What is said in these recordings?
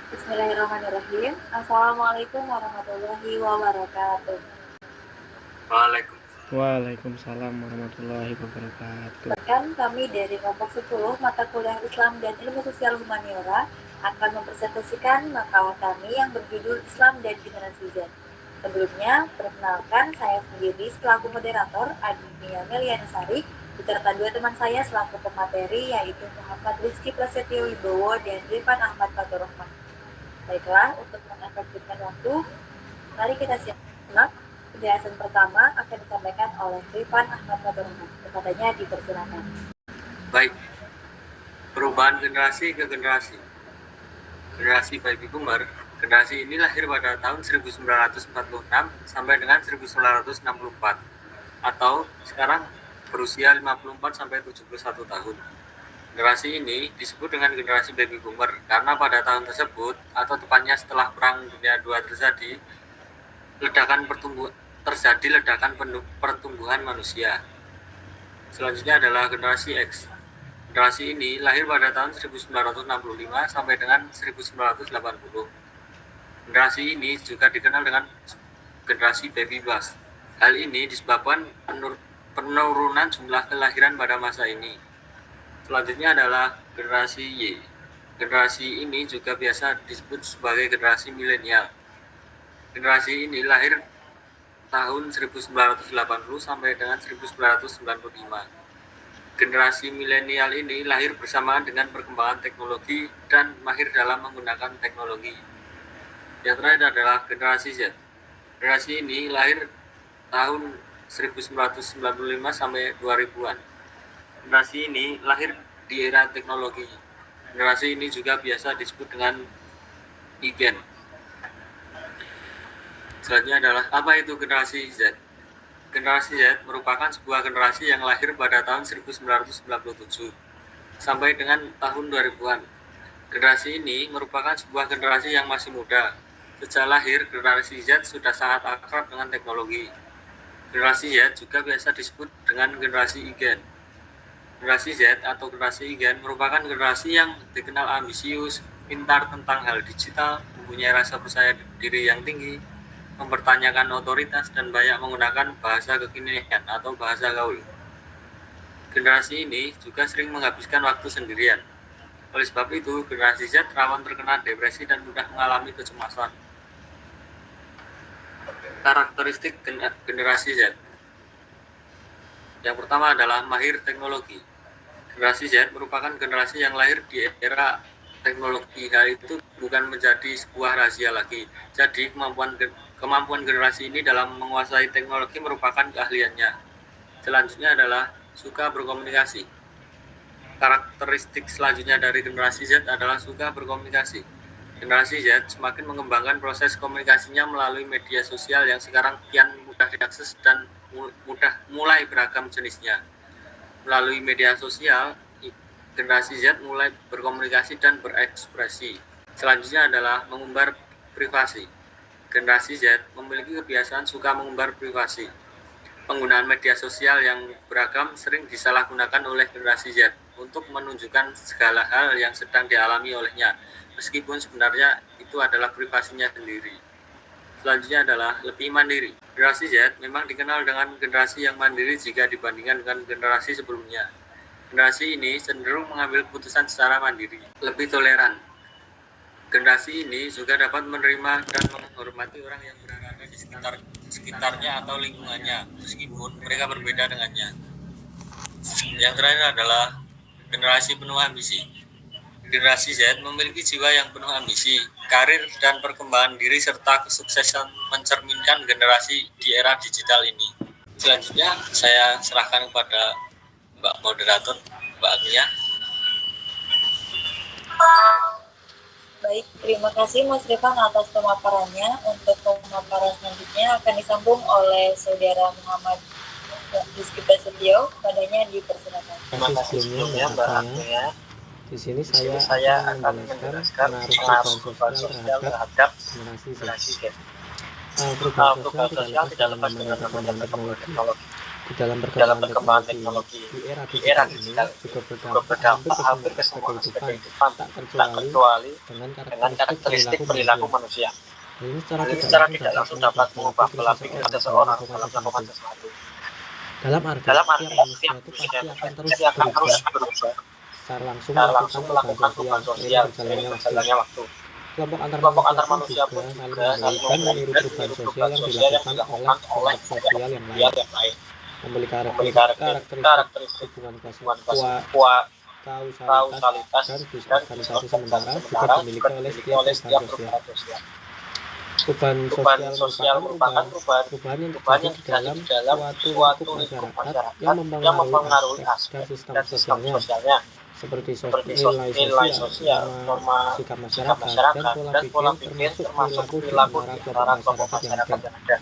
Bismillahirrahmanirrahim. Assalamualaikum warahmatullahi wabarakatuh. Waalaikumsalam. Waalaikumsalam warahmatullahi wabarakatuh. Bahkan kami dari kelompok 10 mata kuliah Islam dan Ilmu Sosial Humaniora akan mempresentasikan makalah kami yang berjudul Islam dan Generasi Z. Sebelumnya, perkenalkan saya sendiri selaku moderator Adnia Melianasari beserta dua teman saya selaku pemateri yaitu Muhammad Rizky Prasetyo Wibowo dan Rifan Ahmad Fatur Rahman. Baiklah, untuk mengefektifkan waktu, mari kita simak. Penjelasan pertama akan disampaikan oleh Rifan Ahmad Fatur Rahman. Kepadanya dipersilakan. Baik, perubahan generasi ke generasi. Generasi baby boomer, generasi ini lahir pada tahun 1946 sampai dengan 1964 atau sekarang berusia 54 sampai 71 tahun. Generasi ini disebut dengan generasi baby boomer karena pada tahun tersebut atau tepatnya setelah Perang Dunia II terjadi ledakan pertumbuhan manusia. Selanjutnya adalah generasi X. Generasi ini lahir pada tahun 1965 sampai dengan 1980. Generasi ini juga dikenal dengan generasi baby bust. Hal ini disebabkan penurunan jumlah kelahiran pada masa ini. Selanjutnya adalah generasi Y. Generasi ini juga biasa disebut sebagai generasi milenial. Generasi ini lahir tahun 1980 sampai dengan 1995. Generasi milenial ini lahir bersamaan dengan perkembangan teknologi dan mahir dalam menggunakan teknologi. Yang terakhir adalah generasi Z. Generasi ini lahir tahun 1995 sampai 2000-an. Generasi ini lahir di era teknologi. Generasi ini juga biasa disebut dengan Igen. Selanjutnya adalah apa itu generasi Z? Generasi Z merupakan sebuah generasi yang lahir pada tahun 1997 sampai dengan tahun 2000-an. Generasi ini merupakan sebuah generasi yang masih muda. Sejak lahir, generasi Z sudah sangat akrab dengan teknologi. Generasi Z juga biasa disebut dengan generasi Igen. Generasi Z atau generasi Igen merupakan generasi yang dikenal ambisius, pintar tentang hal digital, mempunyai rasa percaya diri yang tinggi, mempertanyakan otoritas, dan banyak menggunakan bahasa kekinian atau bahasa gaul. Generasi ini juga sering menghabiskan waktu sendirian. Oleh sebab itu, generasi Z rawan terkena depresi dan mudah mengalami kecemasan. Karakteristik generasi Z. Yang pertama adalah mahir teknologi. Generasi Z merupakan generasi yang lahir di era teknologi. Hal itu bukan menjadi sebuah rahasia lagi. Jadi kemampuan generasi ini dalam menguasai teknologi merupakan keahliannya. Selanjutnya adalah suka berkomunikasi. Karakteristik selanjutnya dari generasi Z adalah suka berkomunikasi. Generasi Z semakin mengembangkan proses komunikasinya melalui media sosial yang sekarang kian mudah diakses dan mulai beragam jenisnya. Melalui media sosial, generasi Z mulai berkomunikasi dan berekspresi. Selanjutnya adalah mengumbar privasi. Generasi Z memiliki kebiasaan suka mengumbar privasi. Penggunaan media sosial yang beragam sering disalahgunakan oleh generasi Z untuk menunjukkan segala hal yang sedang dialami olehnya, meskipun sebenarnya itu adalah privasinya sendiri. Selanjutnya adalah lebih mandiri. Generasi Z memang dikenal dengan generasi yang mandiri jika dibandingkan dengan generasi sebelumnya. Generasi ini cenderung mengambil keputusan secara mandiri, lebih toleran. Generasi ini juga dapat menerima dan menghormati orang yang berada di sekitarnya atau lingkungannya, meskipun mereka berbeda dengannya. Yang terakhir adalah generasi penuh ambisi. Generasi Z memiliki jiwa yang penuh ambisi, karir dan perkembangan diri serta kesuksesan mencerminkan generasi di era digital ini. Selanjutnya saya serahkan kepada Mbak Moderator, Mbak Agnia. Baik, terima kasih Mas Rifan atas pemaparannya. Untuk pemaparan selanjutnya akan disambung oleh Saudara Muhammad Rizky Prasetyo. Padanya dipersilakan. Terima kasih sebelumnya Mbak Agnia. Di sini saya akan menjelaskan pengaruh perubahan sosial terhadap generasi Z. Perubahan sosial tidak lepas dengan perkembangan teknologi. Di dalam perkembangan teknologi di era digital ini juga berdampak hampir ke semua aspek kehidupan, tak terkecuali dengan karakteristik perilaku manusia. Ini secara tidak langsung dapat mengubah pola pikir seseorang dalam melakukan sesuatu. Dalam arti setiap manusia itu pasti akan terus berubah secara langsung melakukan perubahan sosial seiring berjalannya waktu. Kelompok antar manusia pun juga saling meniru perubahan sosial yang dilakukan oleh sosial yang lain. Memiliki karakteristik hubungan kausalitas dan disorganisasi sementara juga dimiliki oleh setiap perubahan sosial. Perubahan sosial merupakan perubahan yang terjadi di dalam suatu lingkup masyarakat yang mempengaruhi aspek dan sistem sosialnya seperti nilai sosial, norma sikap masyarakat, dan pola pikir termasuk perilaku di antara kelompok masyarakat yang ada.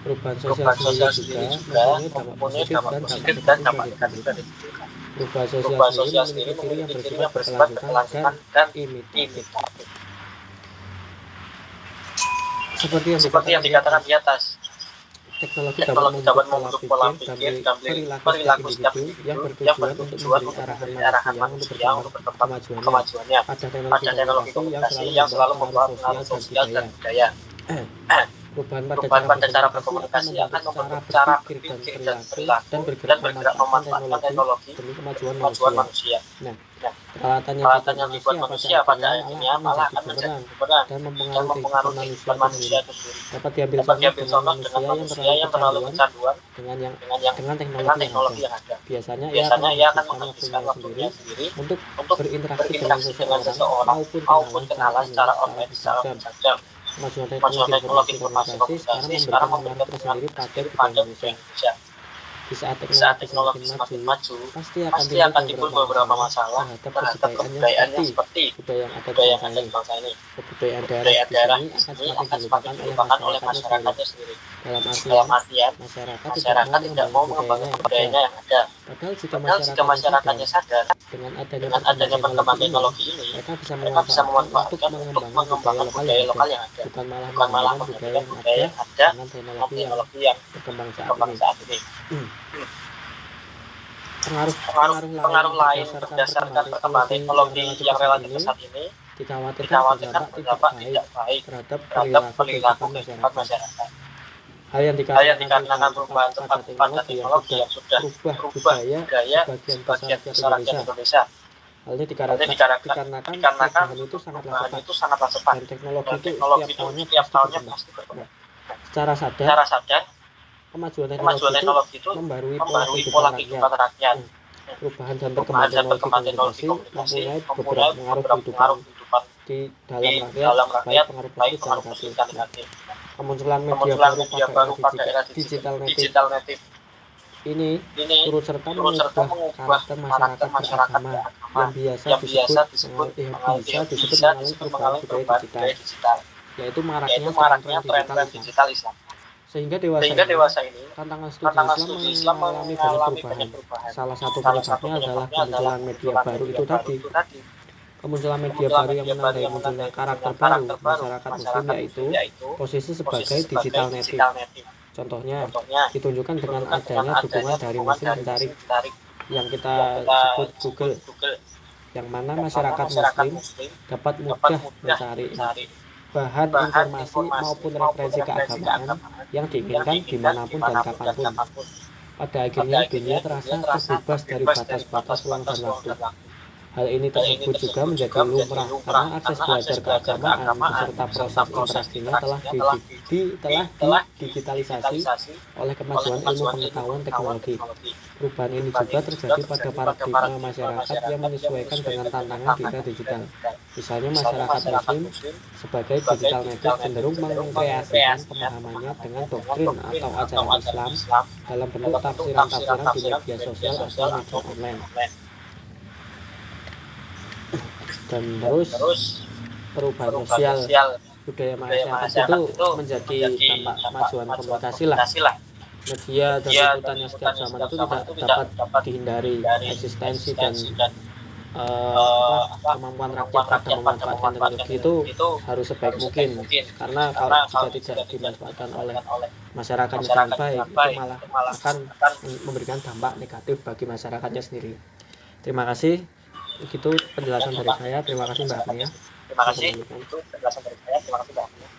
Perubahan sosial sendiri juga mempunyai dampak positif dan dampak negatif. Perubahan sosial sendiri memiliki ciri yang bersifat berkelanjutan dan imitatif. Seperti yang dikatakan di atas, teknologi dapat membentuk pola pikir dan perilaku setiap individu yang bertujuan untuk memberi arahan manusia untuk berkembang kemajuannya. Ada teknologi komunikasi yang selalu membawa pengaruh sosial dan budaya. Perubahan pada cara berkomunikasi akan membentuk cara berpikir dan perilaku dan bergerak memanfaatkan teknologi demi kemajuan manusia. Nah, peralatan yang dibuat manusia pada akhirnya malah akan menjadi bumerang dan mempengaruhi kehidupan manusia itu sendiri. Dapat diambil contoh dengan manusia yang terlalu kecanduan dengan teknologi yang ada. Biasanya ia akan menghabiskan waktunya sendiri untuk berinteraksi dengan seseorang maupun kenalan secara online secara berjam-jam. Kemajuan teknologi informasi komunikasi sekarang memberikan pengaruh tersendiri pada Indonesia. Di saat teknologi semakin maju, pasti akan timbul beberapa masalah terhadap kebudayaan yang seperti budaya yang ada di bangsa ini. Kebudayaan daerah di sini akan semakin dilupakan oleh masyarakatnya sendiri. Dalam artian, masyarakat tidak mau mengembangkan budayanya yang ada. Padahal jika masyarakatnya sadar dengan adanya perkembangan teknologi ini, mereka bisa memanfaatkan untuk mengembangkan budaya lokal yang ada, bukan malah menggunakan budaya yang ada dengan teknologi yang berkembang saat ini. Pengaruh lain berdasarkan perkembangan teknologi yang relatif pesat ini dikhawatirkan berdampak tidak baik terhadap perilaku kehidupan masyarakat. Hal yang dikarenakan perubahan cepat pada teknologi yang sudah berubah budaya sebagian besar rakyat Indonesia. Hal ini dikarenakan perubahan itu sangatlah cepat dan teknologi itu setiap tahunnya pasti berkembang. Secara sadar, kemajuan teknologi itu membarui pola kehidupan rakyat. Perubahan dan perkembangan teknologi komunikasi mempunyai beberapa pengaruh kehidupan di dalam rakyat, baik pengaruh positif dan negatif. Kemunculan media baru pada era digital native ini turut serta mengubah karakter masyarakat yang biasa disebut mengalami perubahan budaya digital, yaitu maraknya tren digital Islam. Sehingga dewasa ini tantangan studi Islam mengalami banyak perubahan. Salah satu penyebabnya adalah kemunculan media baru itu tadi. Kemunculan media baru yang menandai munculnya karakter baru masyarakat Muslim yaitu posisi sebagai digital native. Contohnya ditunjukkan dengan adanya dukungan dari mesin pencari yang kita sebut Google, yang mana masyarakat Muslim dapat mudah mencari bahan informasi maupun referensi keagamaan yang diinginkan dimanapun dan kapanpun. Pada akhirnya dunia terasa terbebas dari batas-batas ruang dan waktu. Hal ini tersebut juga menjadi lumrah karena akses belajar keagamaan beserta proses interaksinya telah digitalisasi oleh kemajuan ilmu pengetahuan teknologi. Perubahan ini juga terjadi pada paradigma masyarakat yang menyesuaikan dengan tantangan di era digital. Misalnya masyarakat Muslim sebagai digital native cenderung mengkreasikan pemahamannya dengan doktrin atau ajaran Islam dalam bentuk tafsiran-tafsiran di media sosial atau media online. Dan terus perubahan sosial budaya masyarakat itu menjadi dampak kemajuan komunikasi lah. Media dan liputan yang setiap zaman itu tidak dapat dihindari eksistensi dan kemampuan rakyat dalam memanfaatkan teknologi itu harus sebaik mungkin, karena kalau jika tidak dimanfaatkan oleh masyarakatnya dengan baik, itu malah akan memberikan dampak negatif bagi masyarakatnya sendiri. Terima kasih. Begitu penjelasan dari saya. Terima kasih Mbak Agnia. Terima kasih. Itu penjelasan dari saya. Terima kasih Mbak Agnia.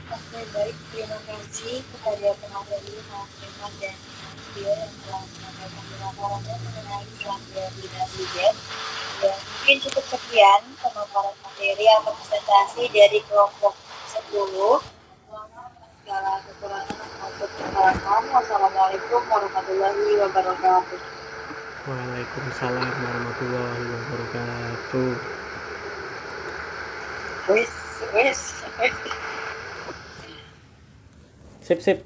Oke, baik. Terima kasih kepada pemateri Mas Firman dan Mas Dio yang telah menyampaikan pemaparannya mengenai Islam dan Dinasti Z. Dan mungkin cukup sekian pemaparan materi atau presentasi dari kelompok 10. Segala kekurangan maupun kesalahan. Wassalamualaikum warahmatullahi wabarakatuh. Waalaikumsalam warahmatullahi wabarakatuh. Wis. Sip.